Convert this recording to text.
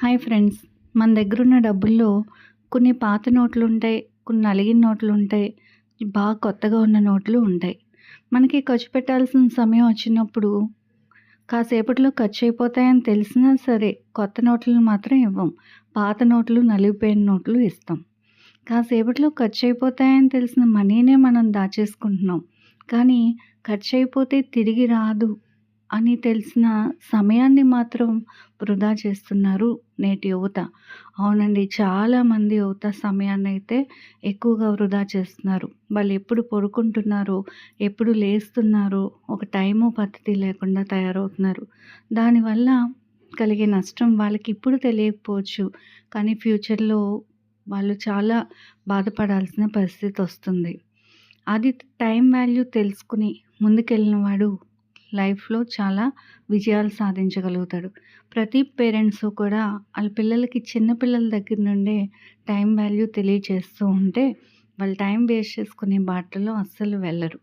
Hi friends. మన దగ్గరున్న డబ్బుల్లో కొన్ని పాత నోట్లుంటాయి. కొన్ని నలిగిన నోట్లుంటాయి. బాగా కొత్తగా ఉన్న నోట్లు ఉంటాయి. మనకి ఖర్చు పెట్టాల్సిన సమయం వచ్చినప్పుడు కాసేపట్లో ఖర్చయిపోతాయని తెలిసినా సరే కొత్త నోట్లను మాత్రం ఇవ్వం. పాత నోట్లు, నలిగిపోయిన నోట్లు ఇస్తాం. కాసేపట్లో ఖర్చయిపోతాయని తెలిసిన మనీనే మనం దాచేసుకుంటున్నాం. కానీ ఖర్చయిపోతే తిరిగి రాదు అని తెలిసిన సమయాన్ని మాత్రం వృధా చేస్తున్నారు నేటి యువత. అవునండి. చాలామంది యువత సమయాన్నయితే ఎక్కువగా వృధా చేస్తున్నారు. వాళ్ళెప్పుడు పడుకుంటున్నారో, ఎప్పుడు లేస్తున్నారో, ఒక టైము పద్ధతి లేకుండా తయారవుతున్నారు. దానివల్ల కలిగే నష్టం వాళ్ళకిప్పుడు తెలియకపోవచ్చు. కానీ ఫ్యూచర్‌లో వాళ్ళు చాలా బాధపడాల్సిన పరిస్థితొస్తుంది. అది టైం వాల్యూ తెలుసుకుని ముందుకెళ్ళినవాడు లైఫ్‌లో చాలా విజయాలు సాధించగలుగుతాడు. ప్రతి పేరెంట్సు కూడా ఆళ్ళ పిల్లలకి చిన్న పిల్లల దగ్గర నుండే టైం వాల్యూ తెలియచేస్తూ ఉంటే వాళ్ళు టైం వేస్ట్ చేసుకునే బాటలో అస్సలు వెళ్ళరు.